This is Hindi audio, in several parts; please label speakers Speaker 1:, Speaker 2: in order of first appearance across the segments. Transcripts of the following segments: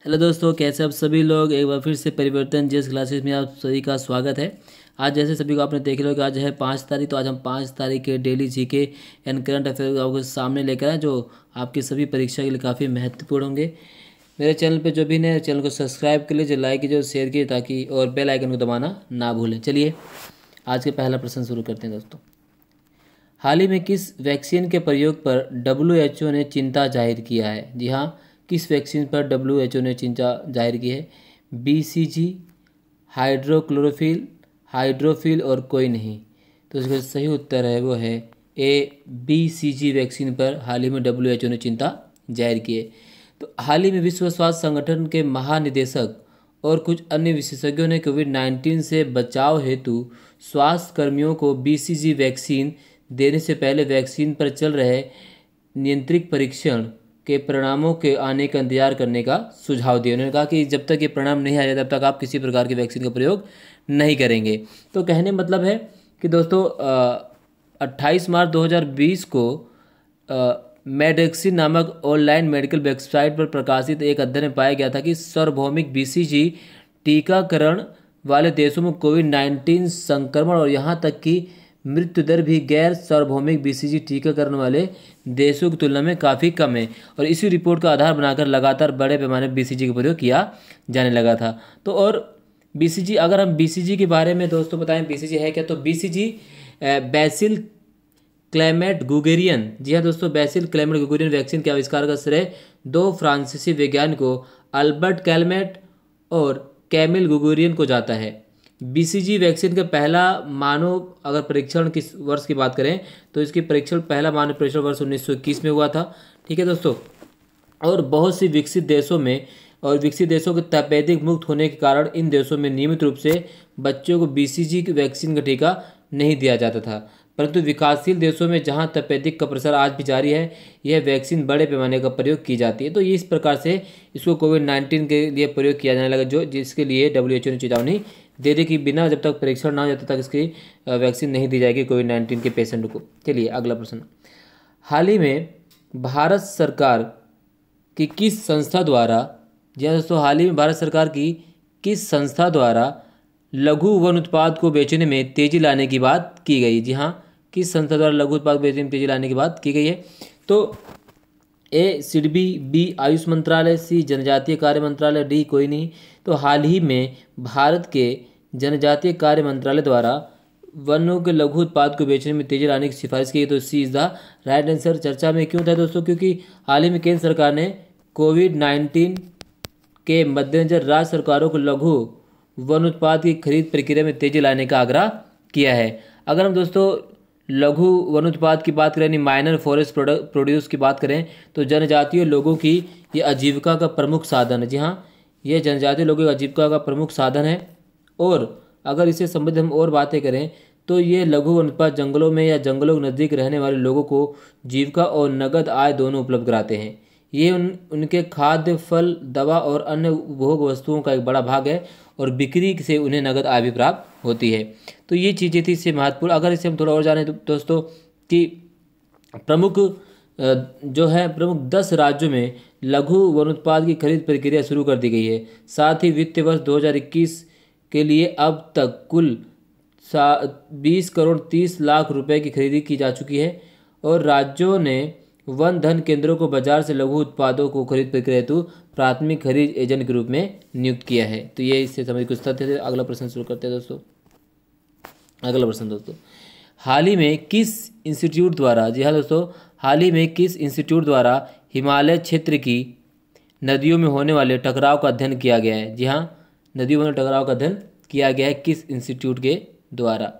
Speaker 1: हेलो दोस्तों, कैसे आप सभी लोग। एक बार फिर से परिवर्तन जेस क्लासेस में आप सभी का स्वागत है। आज जैसे सभी को आपने देख लिया कि आज है 5 तारीख, तो आज हम 5 तारीख के daily GK and current affair आपके सामने लेकर आए, जो आपकी सभी परीक्षा के लिए काफ़ी महत्वपूर्ण होंगे। मेरे चैनल पे जो भी नए, चैनल को सब्सक्राइब कर लीजिए, लाइक कीजिए और शेयर कीजिए, ताकि और बेल आइकन को दबाना ना भूलें। चलिए आज के पहला प्रश्न शुरू करते हैं दोस्तों। हाल ही में किस वैक्सीन के प्रयोग पर WHO ने चिंता जाहिर किया है? जी हाँ, किस वैक्सीन पर WHO ने चिंता जाहिर की है? BCG, हाइड्रोफिल और कोई नहीं। तो इसका सही उत्तर है वो है ए, BCG वैक्सीन पर हाल ही में WHO ने चिंता जाहिर की है। तो हाल ही में विश्व स्वास्थ्य संगठन के महानिदेशक और कुछ अन्य विशेषज्ञों ने कोविड-19 से बचाव हेतु स्वास्थ्य कर्मियों को BCG वैक्सीन देने से पहले वैक्सीन पर चल रहे नियंत्रित परीक्षण के परिणामों के आने का इंतजार करने का सुझाव दिया। उन्होंने कहा कि जब तक ये परिणाम नहीं आ जाए तब तक आप किसी प्रकार की वैक्सीन का प्रयोग नहीं करेंगे। तो कहने मतलब है कि दोस्तों 28 मार्च 2020 को मेडेक्सिन नामक ऑनलाइन मेडिकल वेबसाइट पर प्रकाशित एक अध्ययन में पाया गया था कि सार्वभौमिक BCG टीकाकरण वाले देशों में कोविड-19 संक्रमण और यहाँ तक कि मृत्यु दर भी गैर सार्वभौमिक BCG टीकाकरण वाले देशों की तुलना में काफ़ी कम है। और इसी रिपोर्ट का आधार बनाकर लगातार बड़े पैमाने पर BCG का प्रयोग किया जाने लगा था। तो और BCG, अगर हम BCG के बारे में दोस्तों बताएं BCG है क्या, तो BCG बैसिल क्लेमेट गुगेरियन, जी हाँ दोस्तों, बैसिल क्लेमेट गुगेरियन वैक्सीन के आविष्कार का श्रेय 2 फ्रांसीसी वैज्ञानिकों अल्बर्ट कैलमेट और कैमिल गुगेरियन को जाता है। BCG वैक्सीन का पहला मानव अगर परीक्षण किस वर्ष की बात करें तो इसकी पहला मानव परीक्षण वर्ष 1921 में हुआ था। ठीक है दोस्तों। और बहुत सी विकसित देशों के तपेदिक मुक्त होने के कारण इन देशों में नियमित रूप से बच्चों को BCG वैक्सीन का टीका नहीं दिया जाता था, परंतु विकासशील देशों में जहां तपेदिक का प्रसार आज भी जारी है, यह वैक्सीन बड़े पैमाने का प्रयोग की जाती है। तो ये इस प्रकार से इसको कोविड-19 के लिए प्रयोग किया जाने लगा, जो जिसके लिए WHO ने चेतावनी दे दी कि बिना जब तक परीक्षण ना हो जाता तक इसकी वैक्सीन नहीं दी जाएगी कोविड-19 के पेशेंट को। चलिए अगला प्रश्न। हाल ही में भारत सरकार की किस संस्था द्वारा, जी हाँ दोस्तों, हाल ही में भारत सरकार की किस संस्था द्वारा लघु वन उत्पाद को बेचने में तेजी लाने की बात की गई? जी हाँ, किस संस्था द्वारा लघु उत्पाद बेचने में तेजी लाने की बात की गई है? तो ए, सिडबी, बी, आयुष मंत्रालय, सी, जनजातीय कार्य मंत्रालय, डी, कोई नहीं। तो हाल ही में भारत के जनजातीय कार्य मंत्रालय द्वारा वनों के लघु उत्पाद को बेचने में तेजी लाने की सिफारिश की, तो सी इज़ द राइट आंसर। चर्चा में क्यों था दोस्तों? क्योंकि हाल ही में केंद्र सरकार ने कोविड-19 के मद्देनजर राज्य सरकारों को लघु वन उत्पाद की खरीद प्रक्रिया में तेजी लाने का आग्रह किया है। अगर हम दोस्तों लघु वन उत्पाद की बात करें, यानी माइनर फॉरेस्ट प्रोड्यूस की बात करें, तो जनजातीय लोगों की ये आजीविका का प्रमुख साधन है। जी हाँ, ये जनजातीय लोगों की आजीविका का प्रमुख साधन है। और अगर इससे संबंधित हम और बातें करें तो ये लघु वन उत्पाद जंगलों में या जंगलों के नज़दीक रहने वाले लोगों को जीविका और नगद आय दोनों उपलब्ध कराते हैं। ये उनके खाद्य, फल, दवा और अन्य उपभोग वस्तुओं का एक बड़ा भाग है और बिक्री से उन्हें नगद आय भी प्राप्त होती है। तो ये चीज़ें थी इससे महत्वपूर्ण। अगर इसे हम थोड़ा और जानें तो दोस्तों कि प्रमुख 10 राज्यों में लघु वन उत्पाद की खरीद प्रक्रिया शुरू कर दी गई है। साथ ही वित्तीय वर्ष 2021 के लिए अब तक कुल 20 करोड़ 30 लाख रुपए की खरीदी की जा चुकी है और राज्यों ने वन धन केंद्रों को बाजार से लघु उत्पादों को खरीद प्रक्रिया हेतु प्राथमिक खरीद एजेंट के रूप में नियुक्त किया है। तो ये इससे संबंधित कुछ तथ्य थे। अगला प्रश्न शुरू करते हैं दोस्तों। अगला प्रश्न दोस्तों, हाल ही में किस इंस्टीट्यूट द्वारा, जी हाँ दोस्तों, हाल ही में किस इंस्टीट्यूट द्वारा हिमालय क्षेत्र की नदियों में होने वाले टकराव का अध्ययन किया गया है? जी हाँ, नदियों में टकराव का अध्ययन किया गया है किस इंस्टीट्यूट के द्वारा?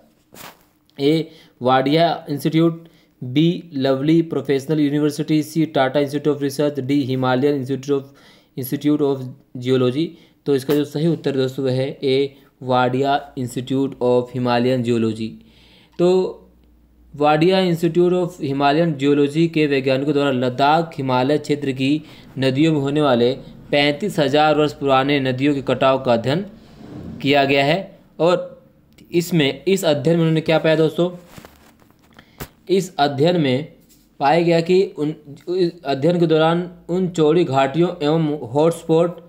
Speaker 1: A, Wadia institute, B, lovely professional university, C, Tata institute of research, D, Himalayan institute of geology. तो इसका जो सही उत्तर दोस्तों है A, Wadia institute of Himalayan geology. तो Wadia institute of Himalayan geology के वैज्ञानिकों द्वारा लद्दाख हिमालय क्षेत्र की नदियों में होने वाले 35,000 वर्ष पुराने नदियों के कटाव का अध्ययन किया गया है। और इस अध्ययन में उन्होंने क्या पाया दोस्तों? इस अध्ययन में पाया गया कि इस अध्ययन के दौरान उन चौड़ी घाटियों एवं हॉटस्पॉट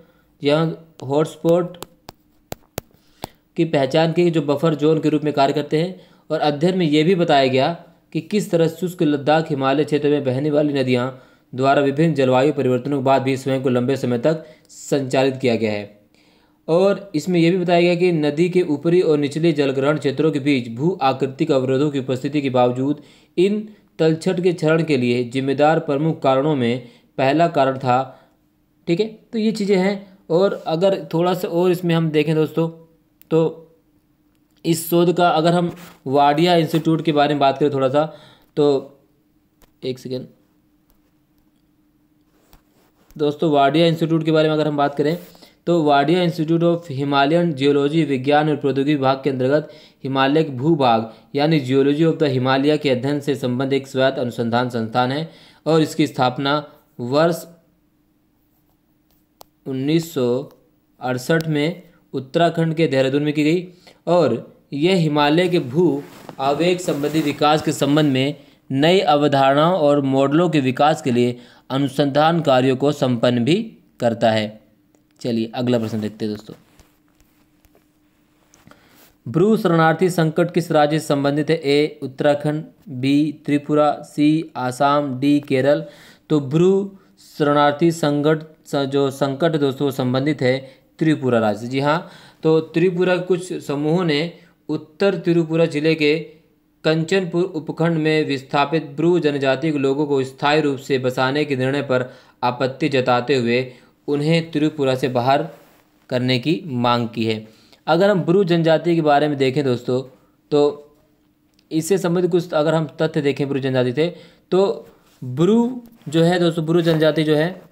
Speaker 1: यह हॉटस्पॉट की पहचान की जो बफर जोन के रूप में कार्य करते हैं। और अध्ययन में यह भी बताया गया कि किस तरह शुष्क लद्दाख हिमालय क्षेत्र में बहने वाली नदियां द्वारा विभिन्न जलवायु परिवर्तनों के बाद भी स्वयं को लंबे समय तक संचालित किया गया है। और इसमें यह भी बताया गया कि नदी के ऊपरी और निचले जलग्रहण क्षेत्रों के बीच भू आकृतिक अवरोधों की उपस्थिति के बावजूद इन तलछट के क्षरण के लिए जिम्मेदार प्रमुख कारणों में पहला कारण था। ठीक है, तो ये चीज़ें हैं। और अगर थोड़ा सा और इसमें हम देखें दोस्तों, तो इस शोध का अगर हम वाडिया इंस्टीट्यूट के बारे में बात करें थोड़ा सा, तो एक सेकेंड दोस्तों, वाडिया इंस्टीट्यूट के बारे में अगर हम बात करें तो Wadia institute of Himalayan geology विज्ञान और प्रौद्योगिकी विभाग के अंतर्गत हिमालय के भूभाग यानी जियोलॉजी ऑफ द हिमालय के अध्ययन से संबंधित एक स्वायत्त अनुसंधान संस्थान है। और इसकी स्थापना वर्ष 1968 में उत्तराखंड के देहरादून में की गई। और यह हिमालय के भू आवेग संबंधी विकास के संबंध में नई अवधारणाओं और मॉडलों के विकास के लिए अनुसंधान कार्यों को संपन्न भी करता है। चलिए अगला प्रश्न देखते हैं दोस्तों। ब्रू शरणार्थी संकट किस राज्य से संबंधित है? ए उत्तराखंड, बी त्रिपुरा, सी आसाम, डी केरल। तो ब्रू शरणार्थी जो संकट दोस्तों संबंधित है त्रिपुरा राज्य से। जी हाँ, तो त्रिपुरा के कुछ समूहों ने उत्तर त्रिपुरा जिले के कंचनपुर उपखंड में विस्थापित ब्रू जनजाति के लोगों को स्थायी रूप से बसाने के निर्णय पर आपत्ति जताते हुए उन्हें त्रिपुरा से बाहर करने की मांग की है। अगर हम ब्रू जनजाति के बारे में देखें दोस्तों, तो इससे संबंधित कुछ अगर हम तथ्य देखें ब्रू जनजाति से, तो ब्रू जो है दोस्तों, ब्रू जनजाति जो है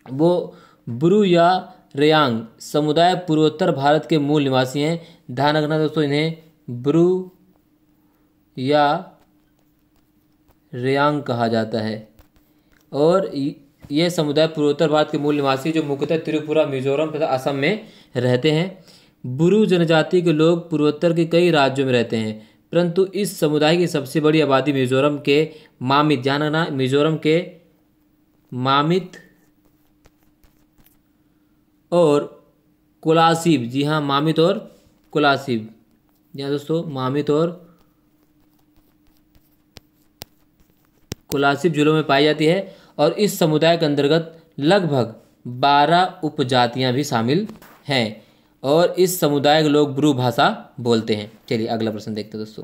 Speaker 1: वो ब्रू या रेयांग समुदाय पूर्वोत्तर भारत के मूल निवासी हैं। ध्यान रखना दोस्तों, इन्हें ब्रू या रेयांग कहा जाता है। और यह समुदाय पूर्वोत्तर भारत के मूल निवासी जो मुख्यतः त्रिपुरा, मिजोरम तथा असम में रहते हैं। ब्रू जनजाति के लोग पूर्वोत्तर के कई राज्यों में रहते हैं, परंतु इस समुदाय की सबसे बड़ी आबादी मिजोरम के मामित, ध्यान रखना, मिजोरम के मामित और कोलासिब, जी हाँ, मामित और कोलासिब, यहाँ दोस्तों मामित और कोलासिब जिलों में पाई जाती है। और इस समुदाय के अंतर्गत लगभग 12 उपजातियां भी शामिल हैं। और इस समुदाय के लोग ब्रू भाषा बोलते हैं। चलिए अगला प्रश्न देखते हैं दोस्तों।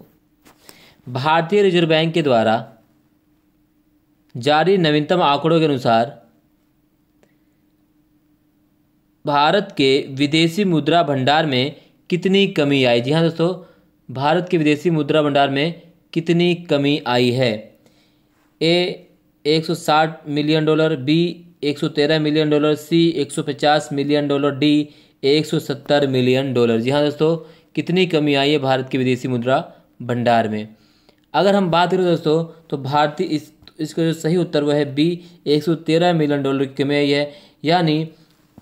Speaker 1: भारतीय रिजर्व बैंक के द्वारा जारी नवीनतम आंकड़ों के अनुसार भारत के विदेशी मुद्रा भंडार में कितनी कमी आई? जी हाँ दोस्तों, भारत के विदेशी मुद्रा भंडार में कितनी कमी आई है? A 160 million dollar, B 113 million dollar, C 150 million dollar, D 170 million dollar. जी हाँ दोस्तों, कितनी कमी आई है भारत के विदेशी मुद्रा भंडार में? अगर हम बात करें दोस्तों, तो भारतीय इसका जो सही उत्तर वह है बी 113 मिलियन डॉलर की कमी आई है। यानी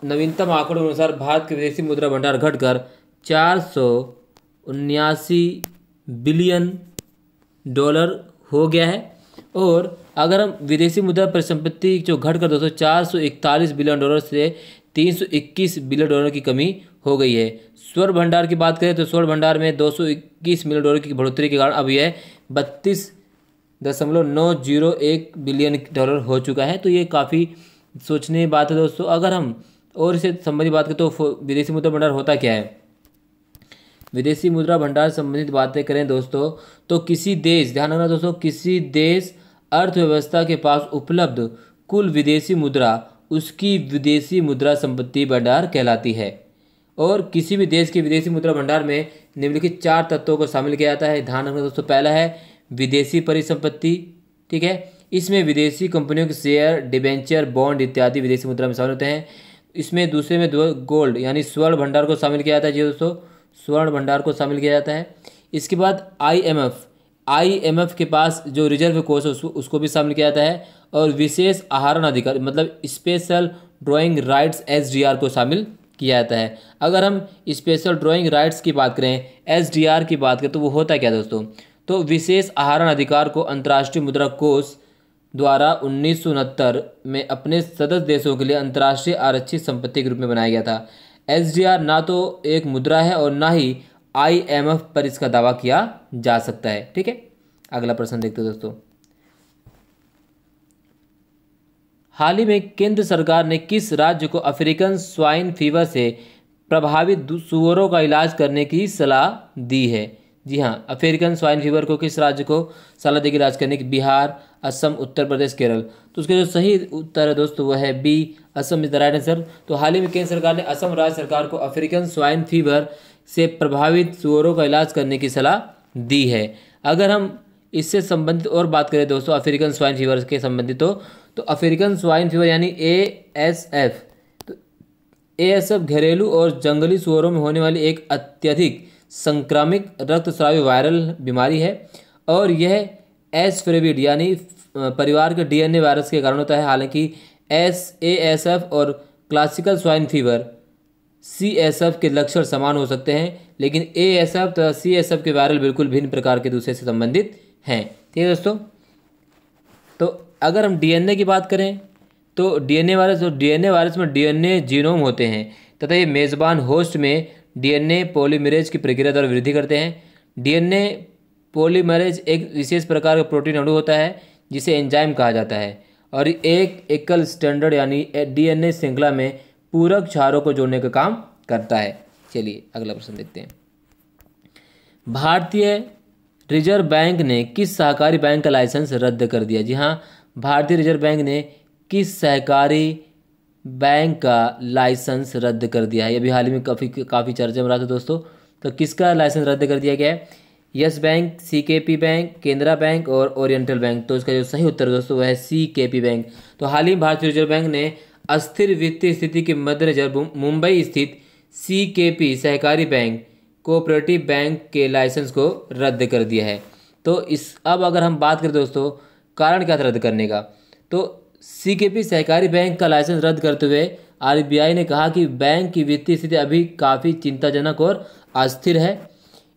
Speaker 1: नवीनतम आंकड़ों के अनुसार भारत के विदेशी मुद्रा भंडार घटकर 479 बिलियन डॉलर हो गया है। और अगर हम विदेशी मुद्रा परिसंपत्ति जो घटकर दोस्तों 441 बिलियन डॉलर से 321 बिलियन डॉलर की कमी हो गई है। स्वर्ण भंडार की बात करें तो स्वर्ण भंडार में 221 मिलियन डॉलर की बढ़ोतरी के कारण अब यह 32.901 बिलियन डॉलर हो चुका है। तो ये काफ़ी सोचने की बात है दोस्तों। अगर हम और इसे संबंधी बात करें तो विदेशी मुद्रा भंडार होता क्या है? विदेशी मुद्रा भंडार संबंधित बातें करें दोस्तों, तो किसी देश, ध्यान रखना दोस्तों, किसी देश अर्थव्यवस्था के पास उपलब्ध कुल विदेशी मुद्रा उसकी विदेशी मुद्रा संपत्ति भंडार कहलाती है। और किसी भी देश के विदेशी मुद्रा भंडार में निम्नलिखित 4 तत्वों को शामिल किया जाता है। ध्यान रखना दोस्तों, पहला है विदेशी परिसंपत्ति। ठीक है, इसमें विदेशी कंपनियों के शेयर, डिबेंचर, बॉन्ड इत्यादि विदेशी मुद्रा में शामिल होते हैं। इसमें दूसरे में गोल्ड यानी स्वर्ण भंडार को शामिल किया जाता है। जी दोस्तों, स्वर्ण भंडार को शामिल किया जाता है। इसके बाद आईएमएफ के पास जो रिजर्व कोष है उसको भी शामिल किया जाता है। और विशेष आहरण अधिकार मतलब स्पेशल ड्राइंग राइट्स एसडीआर को शामिल किया जाता है। अगर हम स्पेशल ड्राइंग राइट्स की बात करें, एसडीआर की बात करें, तो वो होता क्या दोस्तों? तो विशेष आहरण अधिकार को अंतर्राष्ट्रीय मुद्रा कोष द्वारा 1969 में अपने सदस्य देशों के लिए अंतर्राष्ट्रीय आरक्षित संपत्ति के रूप में बनाया गया था। एसडीआर ना तो एक मुद्रा है और ना ही आईएमएफ पर इसका दावा किया जा सकता है। ठीक है, अगला प्रश्न देखते हैं दोस्तों। हाल ही में केंद्र सरकार ने किस राज्य को अफ्रीकन स्वाइन फीवर से प्रभावित सूअरों का इलाज करने की सलाह दी है? जी हाँ, अफ्रीकन स्वाइन फीवर को किस राज्य को सलाह देगी इलाज करने की? बिहार, असम, उत्तर प्रदेश, केरल। तो उसके जो सही उत्तर है दोस्तों वह है B, Assam is the right answer. तो हाल ही में केंद्र सरकार ने असम राज्य सरकार को अफ्रीकन स्वाइन फीवर से प्रभावित सूअरों का इलाज करने की सलाह दी है। अगर हम इससे संबंधित और बात करें दोस्तों अफ्रीकन स्वाइन फीवर के संबंधित तो अफ्रीकन स्वाइन फीवर यानी एएसएफ, तो एएसएफ घरेलू और जंगली सूअरों में होने वाली एक अत्यधिक संक्रामक रक्तस्रावी वायरल बीमारी है और यह एस फ्रेविड यानी परिवार के डीएनए वायरस के कारण होता है। हालांकि एएसएफ और क्लासिकल स्वाइन फीवर सीएसएफ के लक्षण समान हो सकते हैं, लेकिन एएसएफ तथा सीएसएफ के वायरल बिल्कुल भिन्न प्रकार के दूसरे से संबंधित हैं। ठीक है दोस्तों, तो अगर हम डीएनए की बात करें तो डीएनए वायरस में डीएनए जीनोम होते हैं तथा ये मेज़बान होस्ट में डीएनए पॉलीमरेज की प्रक्रिया द्वारा वृद्धि करते हैं। डीएनए पॉलीमरेज एक विशेष प्रकार का प्रोटीन अणु होता है जिसे एंजाइम कहा जाता है और एक एकल स्टैंडर्ड यानी डीएनए श्रृंखला में पूरक क्षारों को जोड़ने का काम करता है। चलिए अगला प्रश्न देखते हैं। भारतीय रिजर्व बैंक ने किस सहकारी बैंक का लाइसेंस रद्द कर दिया? जी हाँ, भारतीय रिजर्व बैंक ने किस सहकारी बैंक का लाइसेंस रद्द कर दिया है? ये भी हाल ही में काफ़ी चर्चा में रहा था दोस्तों। तो किसका लाइसेंस रद्द कर दिया गया है? Yes bank, CKP bank, Canara bank और ओरिएंटल बैंक। तो इसका जो सही उत्तर दोस्तों वह है सीकेपी बैंक। तो हाल ही भारतीय रिजर्व बैंक ने अस्थिर वित्तीय स्थिति के मद्देनजर मुंबई स्थित सीकेपी सहकारी बैंक कोऑपरेटिव बैंक के लाइसेंस को रद्द कर दिया है। तो अब अगर हम बात करें दोस्तों कारण क्या था रद्द करने का, तो सीकेपी सहकारी बैंक का लाइसेंस रद्द करते हुए आरबीआई ने कहा कि बैंक की वित्तीय स्थिति अभी काफ़ी चिंताजनक और अस्थिर है।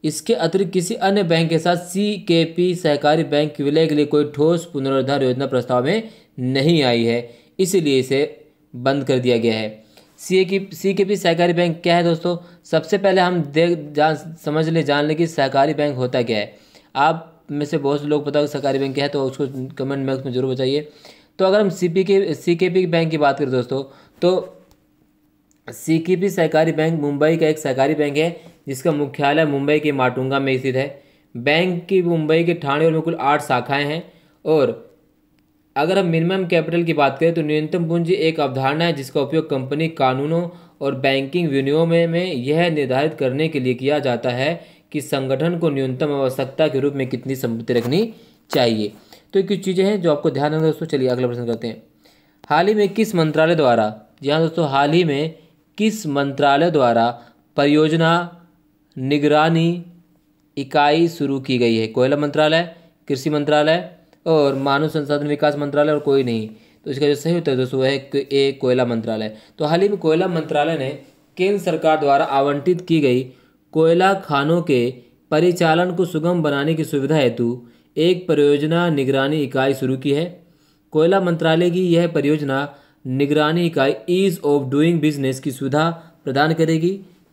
Speaker 1: इसके अतिरिक्त किसी अन्य बैंक के साथ सीकेपी सहकारी बैंक के विलय के लिए कोई ठोस पुनरुद्धार योजना प्रस्ताव में नहीं आई है, इसलिए इसे बंद कर दिया गया है। सीकेपी सहकारी बैंक क्या है दोस्तों? सबसे पहले हम जान ले कि सहकारी बैंक होता क्या है। आप में से बहुत से लोग पता हो सहकारी बैंक क्या है, तो उसको कमेंट बॉक्स में जरूर बताइए। तो अगर हम सीकेपी बैंक की बात करें दोस्तों, तो सीकेपी सहकारी बैंक मुंबई का एक सहकारी बैंक है जिसका मुख्यालय मुंबई के माटुंगा में स्थित है। बैंक की मुंबई के ठाणे और में कुल 8 शाखाएं हैं। और अगर हम मिनिमम कैपिटल की बात करें तो न्यूनतम पूंजी एक अवधारणा है जिसका उपयोग कंपनी कानूनों और बैंकिंग विनियमों में यह निर्धारित करने के लिए किया जाता है कि संगठन को न्यूनतम आवश्यकता के रूप में कितनी संपत्ति रखनी चाहिए। तो ये कुछ चीज़ें हैं जो आपको ध्यान रखना दोस्तों। चलिए अगला प्रश्न करते हैं। हाल ही में किस मंत्रालय द्वारा, जी हाँ दोस्तों, हाल ही में किस मंत्रालय द्वारा परियोजना निगरानी इकाई शुरू की गई है? कोयला मंत्रालय, कृषि मंत्रालय और मानव संसाधन विकास मंत्रालय और कोई नहीं। तो इसका जो सही उत्तर दोस्तों है ए कोयला मंत्रालय। तो हाल ही में कोयला मंत्रालय ने केंद्र सरकार द्वारा आवंटित की गई कोयला खानों के परिचालन को सुगम बनाने की सुविधा हेतु एक परियोजना निगरानी इकाई शुरू की है। कोयला मंत्रालय की यह परियोजना निगरानी इकाई ईज ऑफ डूइंग बिजनेस की सुविधा प्रदान करेगी,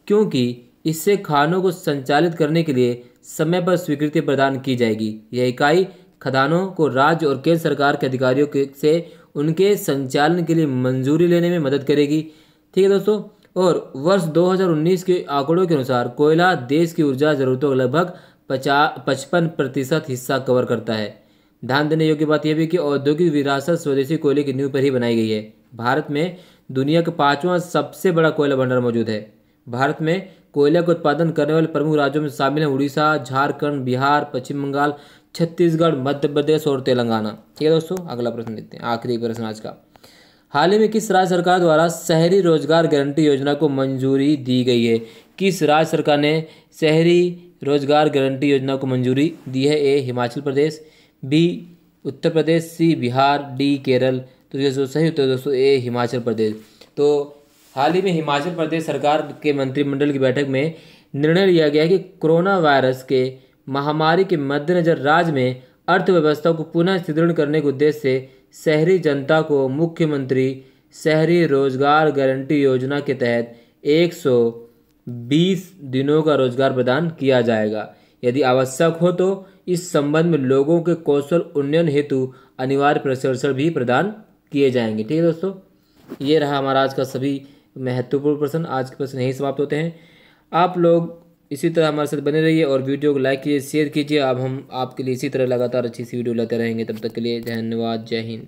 Speaker 1: क्योंकि इससे खानों को संचालित करने के लिए समय पर स्वीकृति प्रदान की जाएगी। यह इकाई खदानों को राज्य और केंद्र सरकार के अधिकारियों से उनके संचालन के लिए मंजूरी लेने में मदद करेगी। ठीक है दोस्तों। और वर्ष 2019 के आंकड़ों के अनुसार कोयला देश की ऊर्जा जरूरतों का लगभग 55% हिस्सा कवर करता है। ध्यान देने योग्य बात यह भी कि औद्योगिक विरासत स्वदेशी कोयले की नींव पर ही बनाई गई है। भारत में दुनिया का 5वां सबसे बड़ा कोयला भंडार मौजूद है। भारत में कोयला का उत्पादन करने वाले प्रमुख राज्यों में शामिल हैं उड़ीसा, झारखंड, बिहार, पश्चिम बंगाल, छत्तीसगढ़, मध्य प्रदेश और तेलंगाना। ठीक है दोस्तों, अगला प्रश्न देखते हैं, आखिरी प्रश्न आज का। हाल ही में किस राज्य सरकार द्वारा शहरी रोजगार गारंटी योजना को मंजूरी दी गई है? किस राज्य सरकार ने शहरी रोजगार गारंटी योजना को मंजूरी दी है? ए हिमाचल प्रदेश, बी उत्तर प्रदेश, सी बिहार, डी केरल। तो ये जो सही उत्तर दोस्तों ए हिमाचल प्रदेश। तो हाल ही में हिमाचल प्रदेश सरकार के मंत्रिमंडल की बैठक में निर्णय लिया गया कि कोरोना वायरस के महामारी के मद्देनजर राज्य में अर्थव्यवस्था को पुनः सुदृढ़ करने के उद्देश्य से शहरी जनता को मुख्यमंत्री शहरी रोजगार गारंटी योजना के तहत 120 दिनों का रोजगार प्रदान किया जाएगा। यदि आवश्यक हो तो इस संबंध में लोगों के कौशल उन्नयन हेतु अनिवार्य प्रशिक्षण भी प्रदान किए जाएंगे। ठीक है दोस्तों, ये रहा हमारा आज का सभी महत्वपूर्ण प्रश्न। आज के प्रश्न यहीं समाप्त होते हैं। आप लोग इसी तरह हमारे साथ बने रहिए और वीडियो को लाइक कीजिए, शेयर कीजिए। अब हम आपके लिए इसी तरह लगातार अच्छी सी वीडियो लाते रहेंगे। तब तक के लिए धन्यवाद। जय हिंद।